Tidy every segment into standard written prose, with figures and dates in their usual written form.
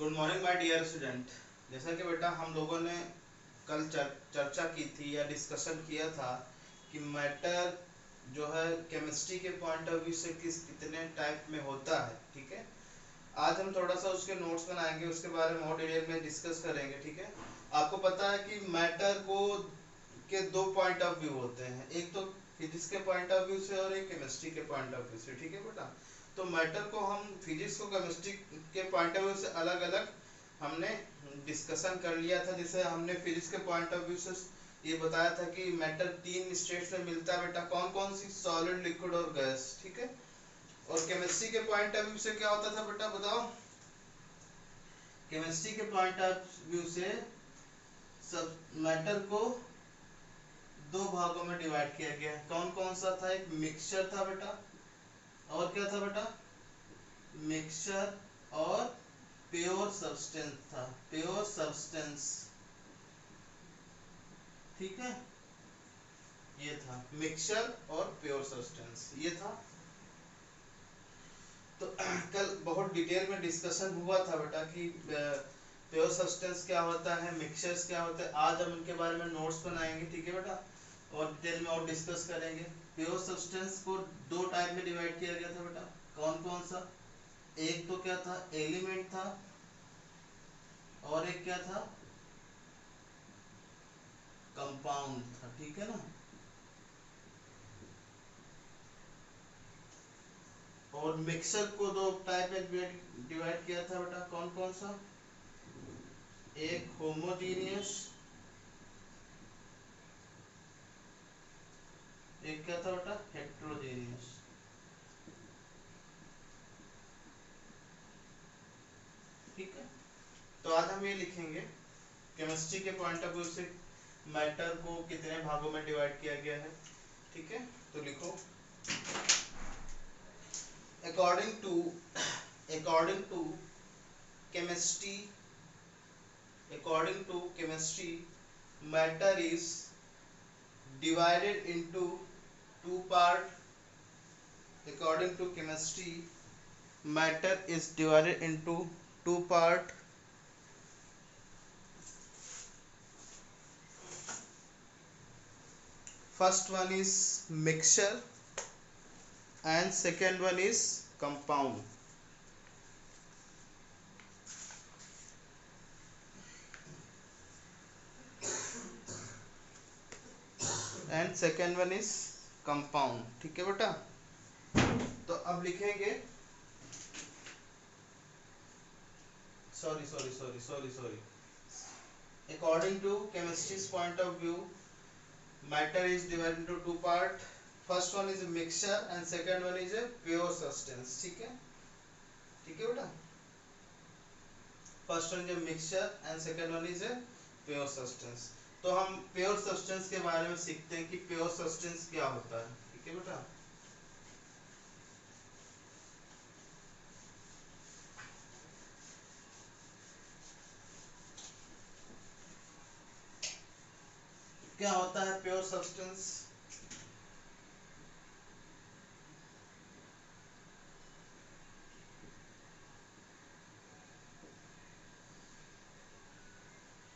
Good morning my dear student. जैसा कि बेटा हम लोगों ने कल चर्चा की थी या डिस्कशन किया था कि मैटर जो है केमिस्ट्री के पॉइंट ऑफ व्यू से कितने टाइप में होता है। ठीक है, आज हम थोड़ा सा उसके नोट्स बनाएंगे, उसके बारे में और डिटेल में डिस्कस करेंगे। ठीक है, आपको पता है कि मैटर को के दो पॉइंट ऑफ व्यू होते हैं, एक तो फिजिक्स के पॉइंट ऑफ व्यू से और एक केमिस्ट्री के पॉइंट ऑफ व्यू से। ठीक है बेटा, तो मैटर को हम फिजिक्स को केमिस्ट्री के पॉइंट ऑफ व्यू से अलग अलग हमने डिस्कशन कर लिया था। जैसे हमने फिजिक्स के पॉइंट ऑफ व्यू से ये बताया था कि मैटर तीन स्टेट्स में मिलता है बेटा, कौन कौन सी? सॉलिड, लिक्विड और गैस। ठीक है, और केमिस्ट्री के पॉइंट ऑफ व्यू से क्या होता था बेटा, बताओ? केमिस्ट्री के पॉइंट ऑफ व्यू से सब मैटर को दो भागों में डिवाइड किया गया है। कौन कौन सा था? एक मिक्सचर था बेटा, और क्या था बेटा? मिक्सचर और प्योर सब्सटेंस था, प्योर सब्सटेंस। ठीक है, ये था मिक्सचर और प्योर सब्सटेंस, ये था। तो कल बहुत डिटेल में डिस्कशन हुआ था बेटा कि प्योर सब्सटेंस क्या होता है, मिक्सचर्स क्या होते हैं। आज हम इनके बारे में नोट्स बनाएंगे। ठीक है बेटा, और डिटेल में और डिस्कस करेंगे। प्योर सब्सटेंस को दो टाइप में डिवाइड किया गया था बेटा, कौन कौन सा? एक तो क्या था? एलिमेंट था, और एक क्या था? कंपाउंड था। ठीक है ना, और मिक्सर को दो टाइप में डिवाइड किया था बेटा, कौन कौन सा? एक होमोजीनियस, एक क्या था बेटा? हेट्रोजीनियस। ठीक है, तो आज हम ये लिखेंगे केमिस्ट्री के पॉइंट ऑफ व्यू से मैटर को कितने भागों में डिवाइड किया गया है। ठीक है, तो लिखो according to chemistry, according to chemistry, matter is divided into two part. According to chemistry, matter is divided into two part. First one is mixture and second one is compound. And second one is compound. ठीक है बेटा, तो अब लिखेंगे sorry according to chemistry's point of view, matter is divided into two part. First one is a mixture and second one is a pure substance. ठीक है, ठीक है बेटा, first one is a mixture and second one is a pure substance. तो हम pure substance के बारे में सीखते हैं कि प्योर सब्सटेंस क्या होता है। ठीक है बेटा, क्या होता है प्योर सब्सटेंस?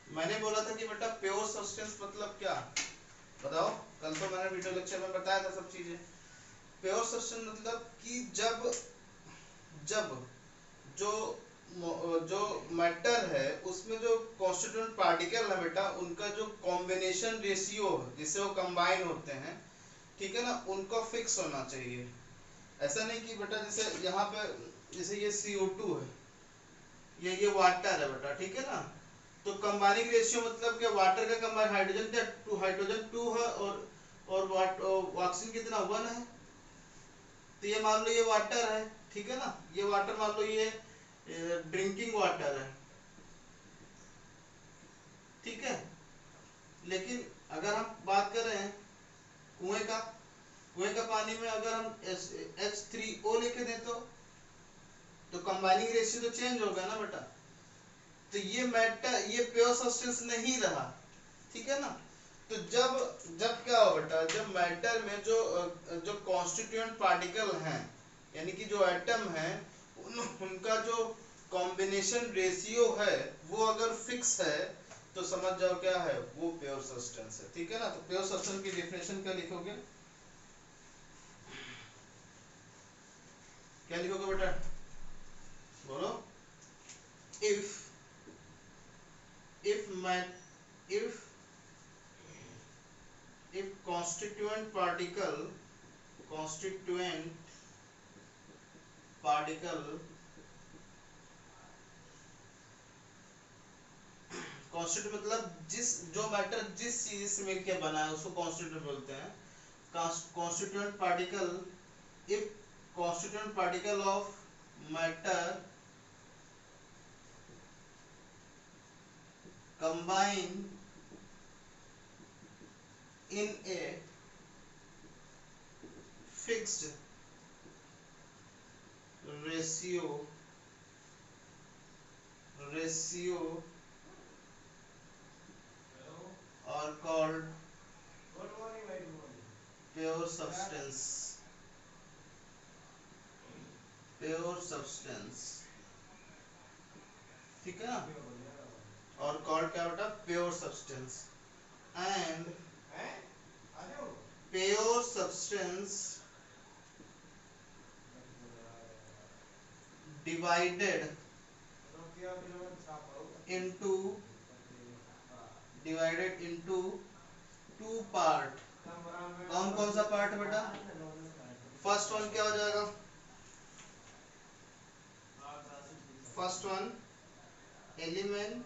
मैंने बोला था कि बेटा प्योर सब्सटेंस मतलब क्या, बताओ? कल तो मैंने वीडियो लेक्चर में बताया था सब चीजें। प्योर सब्सटेंस मतलब कि जब जब जो जो मैटर है उसमें जो कॉन्स्टिट्यूएंट पार्टिकल है बेटा, उनका जो कॉम्बिनेशन रेशियो है जिससे वो कंबाइन होते हैं, ठीक है ना, उनको फिक्स होना चाहिए। ऐसा नहीं कि बेटा जैसे यहाँ पे जैसे ये CO2 है, ये वाटर है बेटा, ठीक है ना, तो कंबाइनिंग रेशियो मतलब क्या? वाटर का कंबाइन हाइड्रोजन क्या? हाइड्रोजन 2 है, और ऑक्सीजन कितना? 1 है। तो ये मान लो ये वाटर है, ठीक है ना, ये वाटर मान लो ये ड्रिंकिंग वाटर है। ठीक है, लेकिन अगर हम बात कर रहे हैं कुएं का पानी में अगर हम H3O लिखे दें तो कंबाइनिंग रेशियो तो चेंज होगा ना बेटा। तो ये मैटर, ये प्योर सब्सटेंस नहीं रहा। ठीक है ना, तो जब जब क्या हो बेटा, जब मैटर में जो कॉन्स्टिट्यूएंट पार्टिकल हैं, यानी कि जो एटम हैं, उनका जो कॉम्बिनेशन रेशियो है वो अगर फिक्स है तो समझ जाओ क्या है वो प्योर सब्सटेंस है। ठीक है ना। तो प्योर सब्सटेंस की डेफिनेशन क्या लिखोगे, क्या लिखोगे बेटा, बोलो। इफ मैं इफ constituent particle कॉन्स्टिट्यूट मतलब जिस जो मैटर जिस चीज से मिलके बना है उसको कॉन्स्टिट्यूट बोलते हैं। Constituent particle, if constituent particle of matter combine in a fixed ratio और कॉल्ड प्योर सब्सटेंस। ठीक है ना। और कॉल्ड क्या बेटा, pure substance. And pure substance divided into two part. कौन कौन सा पार्ट बेटा, फर्स्ट वन क्या हो जाएगा, फर्स्ट वन एलिमेंट,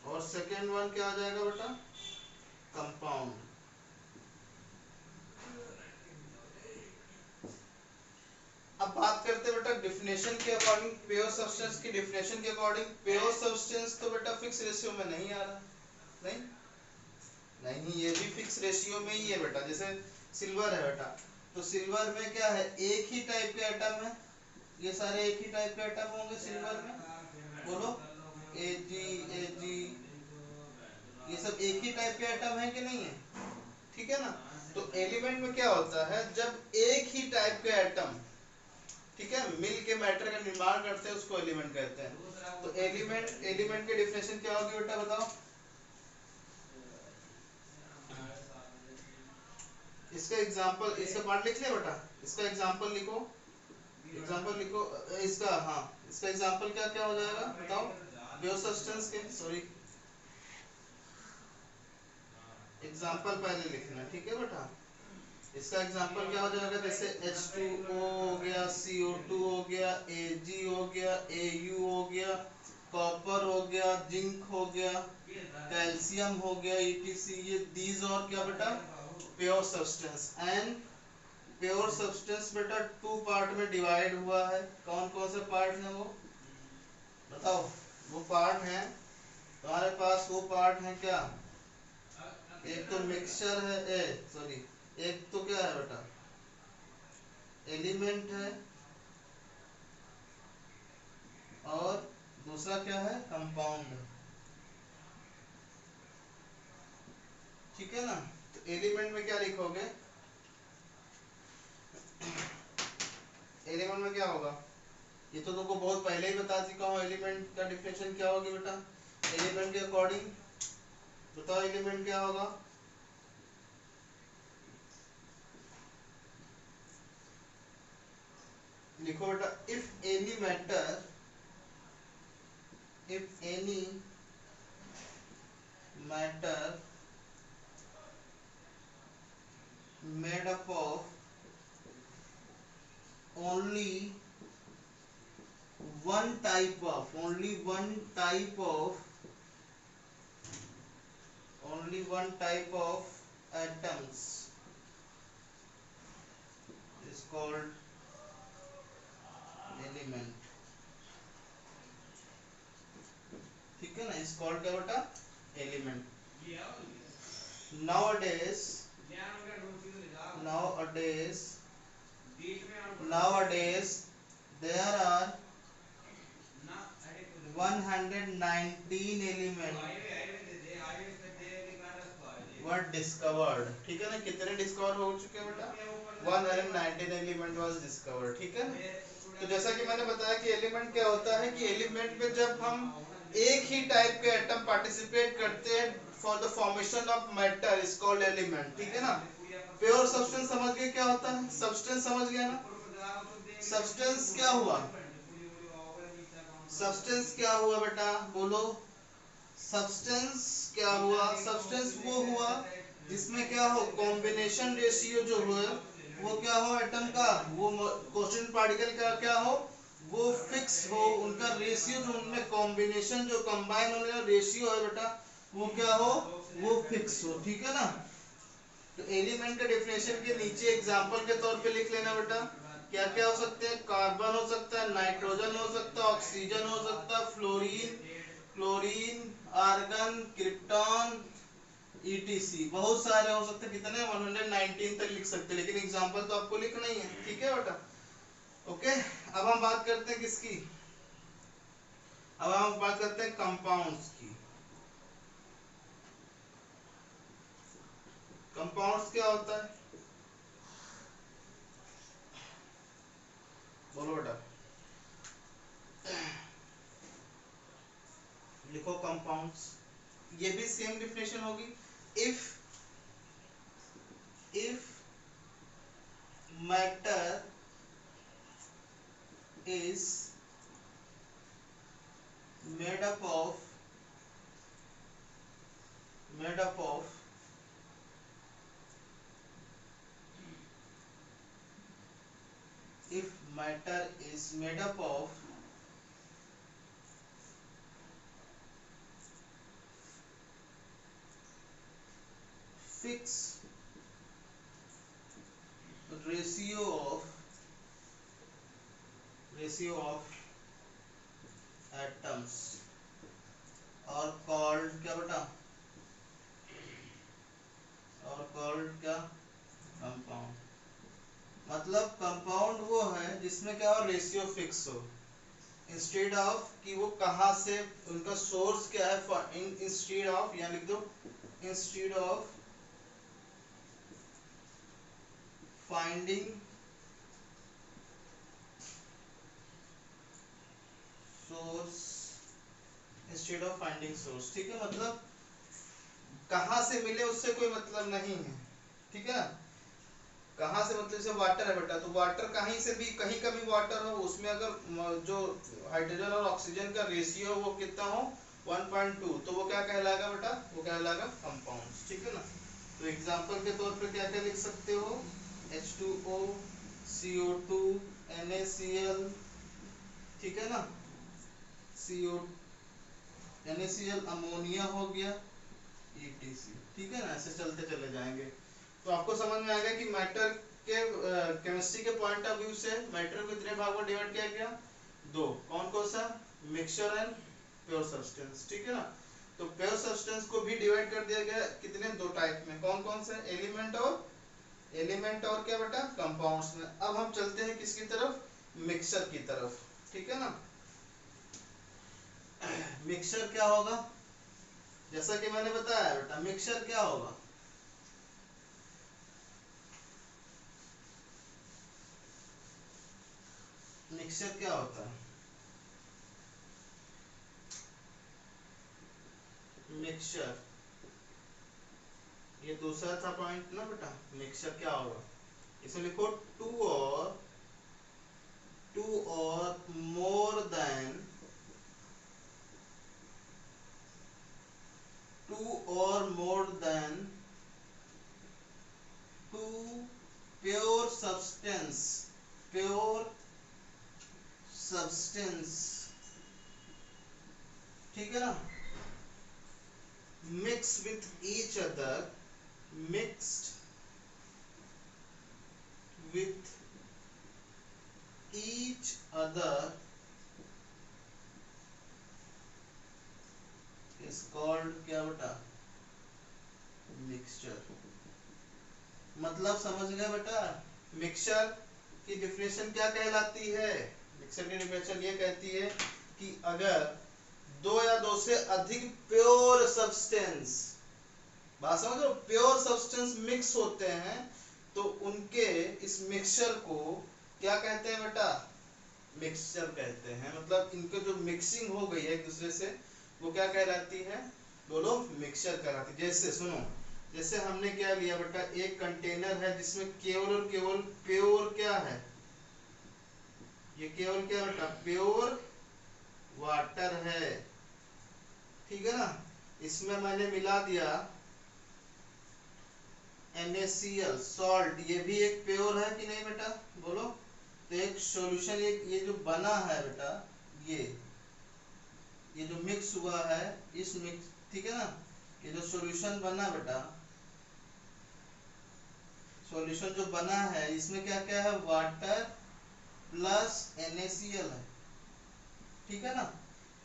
और सेकेंड वन क्या हो जाएगा बेटा, कंपाउंड। अब बात करते हैं बेटा डेफिनेशन के अकॉर्डिंग, प्योर सब्सटेंस की डेफिनेशन के अकॉर्डिंग। प्योर सब्सटेंस तो बेटा फिक्स रेशियो में नहीं आ रहा, नहीं नहीं, ये भी फिक्स रेशियो में ही है बेटा। जैसे सिल्वर है बेटा, तो सिल्वर में क्या है, एक ही टाइप के एटम है, ये सारे एक ही टाइप के एटम होंगे सिल्वर में, बोलो Ag ये सब एक ही टाइप के एटम है कि नहीं है। ठीक है ना। तो एलिमेंट में क्या होता है, जब एक ही टाइप के एटम, ठीक है, मिल के मैटर का निर्माण करते हैं उसको एलिमेंट कहते हैं। तो एलिमेंट के डेफिनेशन क्या होगी बेटा, बताओ। इसका एग्जांपल, इसका पार्ट लिख लिया बेटा, इसका एग्जांपल लिखो, एग्जांपल लिखो इसका। हाँ, इसका एग्जांपल क्या क्या हो जाएगा बताओ, प्योर सब्सटेंस के, सॉरी एग्जांपल पहले लिखना, ठीक है बेटा। इसका एग्जांपल क्या हो जाएगा, जैसे H2O हो गया, CO2 हो गया, Ag हो गया, Au हो गया, कॉपर हो गया, जिंक हो गया, कैल्शियम हो गया, etc। ये दीज और क्या बेटा, pure substance. And pure substance बेटा टू पार्ट में डिवाइड हुआ है। कौन कौन से पार्ट हैं वो बताओ, वो पार्ट हैं तुम्हारे पास, वो पार्ट हैं क्या, एक तो मिक्सचर है, सॉरी एक तो क्या है बेटा, एलिमेंट है, और दूसरा क्या है, कंपाउंड। ठीक है ना। तो एलिमेंट में क्या लिखोगे, एलिमेंट में क्या होगा, ये तो तुमको बहुत पहले ही बता चुका हूँ, एलिमेंट का डिफिनेशन क्या होगी बेटा, एलिमेंट के अकॉर्डिंग बताओ एलिमेंट क्या होगा। लिखो बेटा, if any matter, if any matter made up of only one type of only one type of atoms is called element। ठीक है ना, इस कॉल्ड क्या बेटा, element. nowadays nowadays nowadays there are 119 elements were discovered। ठीक है ना, कितने डिस्कवर हो चुके हैं बेटा, 119 एलिमेंट वाज डिस्कवर्ड। ठीक है, तो जैसा कि मैंने बताया कि एलिमेंट क्या होता है कि एलिमेंट में जब हम एक ही टाइप के एटम पार्टिसिपेट करते हैं for the formation of matter is called element, ठीक है ना। प्योर सब्सटेंस समझ गए क्या होता है, सब्सटेंस समझ गया ना। सब्सटेंस क्या हुआ, सब्सटेंस क्या हुआ बेटा बोलो, सब्सटेंस क्या हुआ, सब्सटेंस वो हुआ जिसमें क्या हो, कॉम्बिनेशन रेशियो जो हो वो क्या हो एटम का, वो क्वेश्चन पार्टिकल का क्या हो, वो फिक्स हो, उनका रेशियो जो उनमें कॉम्बिनेशन जो कंबाइन होने का रेशियो है बेटा वो क्या हो, वो फिक्स हो, ठीक है ना। तो एलिमेंट का डेफिनेशन के नीचे एग्जांपल के तौर पे लिख लेना बेटा, क्या क्या हो सकते हैं, कार्बन हो सकता है, नाइट्रोजन हो सकता है, ऑक्सीजन हो सकता है, fluorine, chlorine, argon, krypton, ETC, बहुत सारे हो सकते हैं, कितने 119 तक लिख सकते हैं, लेकिन एग्जांपल तो आपको लिखना ही है, ठीक है बेटा। ओके, अब हम बात करते हैं किसकी, अब हम बात करते हैं कंपाउंड्स की। कंपाउंड्स क्या होता है बोलो बेटा, लिखो कंपाउंड्स, ये भी सेम डेफिनेशन होगी, if matter is made up of if matter is made up of fixed ratio of atoms और called क्या बेटा, और called क्या, कंपाउंड। मतलब कंपाउंड वो है जिसमें क्या हो, रेशियो फिक्स हो, इंस्टेड ऑफ कि वो कहाँ से, उनका सोर्स क्या है, इंस्टेड ऑफ, यहाँ लिख दो, instead of finding source, instead of finding source, ठीक है, मतलब कहाँ से मिले उससे कोई मतलब नहीं है, ठीक है ना। कहाँ से मतलब जैसे वाटर है बेटा, तो वाटर कहीं से भी, कहीं का भी वाटर हो, उसमें अगर जो हाइड्रोजन और ऑक्सीजन का रेशियो वो कितना हो 1.2, तो वो क्या कहलाएगा बेटा, वो कहलाएगा कंपाउंड, ठीक है ना। तो एग्जांपल के तौर पे क्या क्या लिख सकते हो, H2O, CO2, NaCl, ठीक है ना, CO NaCl अमोनिया हो गया, ETC, ठीक है ना, ऐसे चलते चले जाएंगे। तो आपको समझ में आएगा कि मैटर के केमिस्ट्री के पॉइंट ऑफ व्यू से मैटर को कितने भागों में डिवाइड किया गया, दो, कौन कौन सा, मिक्सचर एंड प्योर सब्सटेंस, ठीक है ना। तो प्योर सब्सटेंस को भी डिवाइड कर दिया गया कितने, दो टाइप में, कौन कौन से, एलिमेंट और क्या बेटा, कंपाउंड्स में। अब हम चलते हैं किसकी तरफ, मिक्सचर की तरफ, ठीक है ना। मिक्सचर क्या होगा, जैसा कि मैंने बताया बेटा, मिक्सचर क्या होगा, मिक्सचर क्या होता है, मिक्सचर, ये दूसरा था पॉइंट ना बेटा, मिक्सचर क्या होगा, इसमें लिखो टू और मोर देन, टू और more than two pure substance, pure substance, ठीक है ना, mix with each other, mixed with each other is called क्या बेटा, मिक्सचर। मतलब समझ गए बेटा, मिक्सचर की डिफिनेशन क्या कहलाती है, मिक्सचर की डिफिनेशन ये कहती है कि अगर दो या दो से अधिक प्योर सब्सटेंस, बात समझ लो, प्योर सब्सटेंस मिक्स होते हैं तो उनके इस मिक्सचर को क्या कहते हैं बेटा, मिक्सचर कहते हैं, मतलब इनके जो मिक्सिंग हो गई है एक दूसरे से वो क्या कहलाती है, बोलो मिक्सचर कहलाती है। जैसे सुनो, जैसे हमने क्या लिया बेटा, एक कंटेनर है जिसमें केवल और केवल प्योर क्या है, ये केवल क्या बेटा, प्योर वाटर है, ठीक है ना। इसमें मैंने मिला दिया NaCl सॉल्ट, ये भी एक प्योर है कि नहीं बेटा, बोलो। तो एक सॉल्यूशन, ये जो बना है बेटा, ये जो मिक्स हुआ है, इस मिक्स, ठीक है ना, ये जो सॉल्यूशन बना बेटा, सॉल्यूशन जो बना है इसमें क्या क्या है, वाटर प्लस NaCl है, ठीक है ना।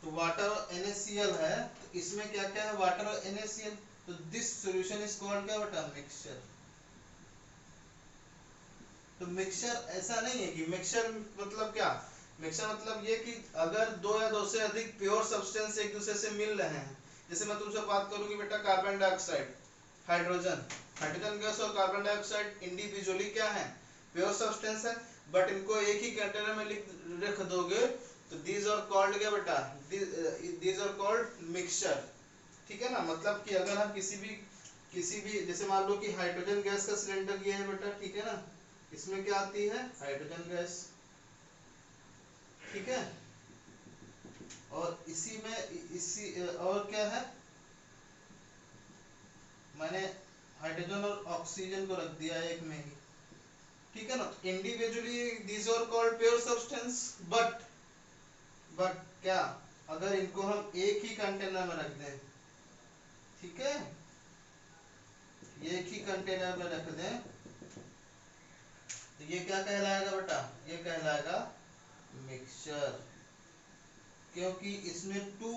तो वाटर और NaCl है, तो इसमें क्या क्या है, वाटर और NaCl, तो दिस सॉल्यूशन इज कॉल्ड क्या बेटा, मिक्सचर। तो मिक्सचर ऐसा नहीं है कि मिक्सचर मतलब क्या, मिक्सचर मतलब ये कि अगर दो या दो से अधिक प्योर सब्सटेंस एक दूसरे से मिल रहे हैं, जैसे मैं तुमसे बात करूं कि बेटा carbon dioxide, hydrogen, hydrogen gas और कार्बन डाइऑक्साइड इंडिविजुअली क्या है, प्योर सब्सटेंस है, बट इनको एक ही कंटेनर में लिख रख दोगे तो दीज आर कॉल्ड क्या बेटा, दीज आर कॉल्ड मिक्सचर, ठीक है ना। मतलब कि अगर हम किसी भी जैसे मान लो कि हाइड्रोजन गैस का सिलेंडर ये है बेटा, ठीक है ना, इसमें क्या आती है, हाइड्रोजन गैस, ठीक है, और इसी में इसी और क्या है, मैंने हाइड्रोजन और ऑक्सीजन को रख दिया एक में ही, ठीक है ना। Individually these are called pure substance, but क्या, अगर इनको हम एक ही कंटेनर में रख दें, ठीक है, ये एक ही कंटेनर में रख दें, तो ये क्या कहलाएगा बेटा, ये कहलाएगा मिक्सचर, क्योंकि इसमें टू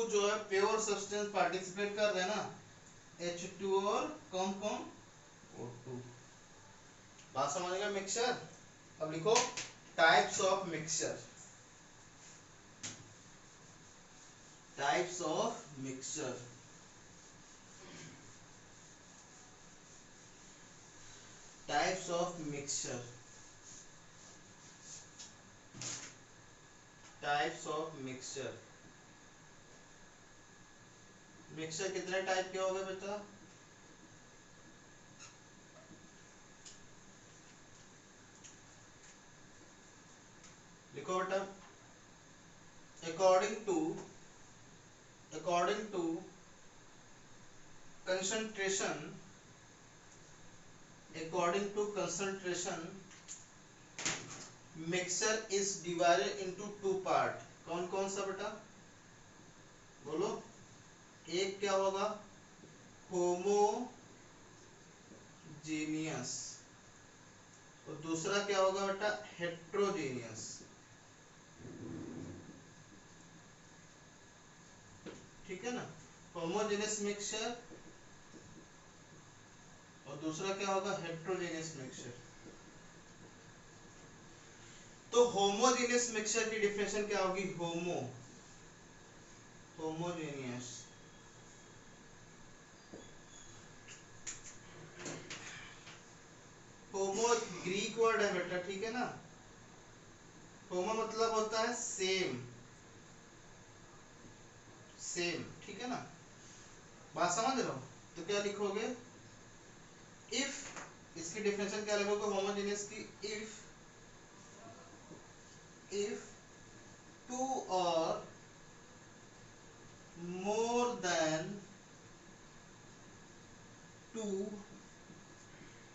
जो है प्योर सब्सटेंस पार्टिसिपेट कर रहे हैं ना, H2 और कौन कौन, O2। बात समझ गया मिक्सचर। अब लिखो types of mixture, types of mixture, types of mixture, types of mixture. Mixture कितने टाइप के हो गए बेटा, लिखो बेटा, according to concentration, according to concentration mixture is divided into two part। कौन कौन सा बेटा, बोलो। एक क्या होगा, होमोजेनियस, और दूसरा क्या होगा बेटा, हेट्रोजेनियस, ठीक है ना। होमोजेनियस मिक्सचर और दूसरा क्या होगा, हेट्रोजेनियस मिक्सचर। तो होमोजेनियस मिक्सचर की डिफिनेशन क्या होगी, होमोजेनियस, होमो ग्रीक वर्ड है बेटा, ठीक है ना। होमो मतलब होता है सेम, सेम, ठीक है ना। बात समझ रहे हो, तो क्या लिखोगे, इफ, इसकी डेफिनेशन क्या लिखोगे होमोजेनियस की, इफ टू और more than two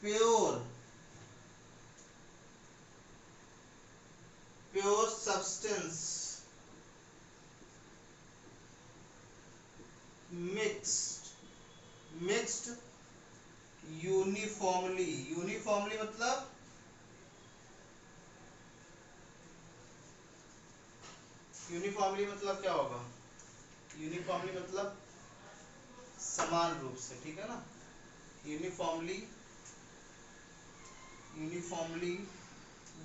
pure substance mixed uniformly मतलब, यूनिफॉर्मली मतलब क्या होगा, यूनिफॉर्मली मतलब समान रूप से, ठीक है ना। Uniformly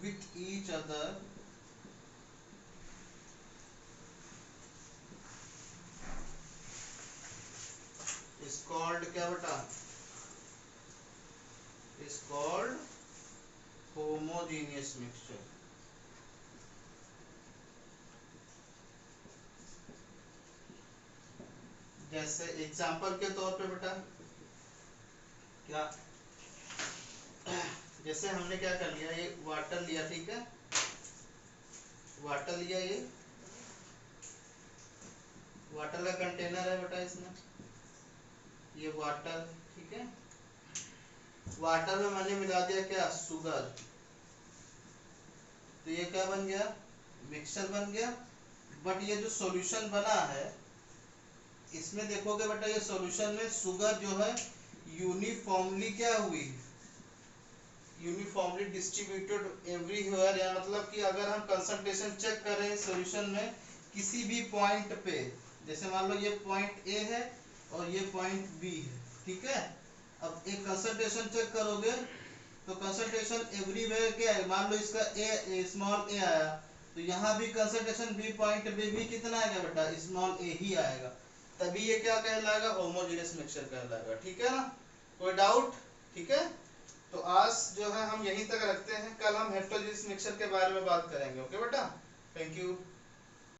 with each other is called क्या बेटा, is called homogeneous mixture। कैसे एग्जांपल के तौर पे बेटा क्या, जैसे हमने क्या कर लिया, ये वाटर लिया, ठीक है, वाटर लिया, ये वाटर का कंटेनर है बेटा, इसमें ये वाटर, ठीक है, वाटर में मैंने मिला दिया क्या, शुगर, तो ये क्या बन गया, मिक्सचर बन गया। बट ये जो सॉल्यूशन बना है इसमें देखोगे बेटा, ये सॉल्यूशन में शुगर जो है यूनिफॉर्मली क्या हुई, यूनिफॉर्मली डिस्ट्रीब्यूटेड एवरीवेयर, या मतलब कि अगर हम कंसंट्रेशन चेक करें सॉल्यूशन में किसी भी पॉइंट पे, जैसे मान लो ये पॉइंट ए है और ये पॉइंट बी है, ठीक है, अब एक कंसंट्रेशन चेक करोगे तो कंसंट्रेशन एवरीवेयर क्या है, मान लो इसका ए स्मॉल ए आया, तो यहाँ भी कंसंट्रेशन बी पॉइंट पे भी कितना आएगा बेटा, स्मॉल ए ही आएगा, तभी ये क्या कहलाएगा, होमोजेनियस मिक्सचर कहलाएगा, ठीक है ना, कोई डाउट, ठीक है। तो आज जो है हम यहीं तक रखते हैं, कल हम हेटेरोजेनियस मिक्सचर के बारे में बात करेंगे, ओके बेटा, थैंक यू।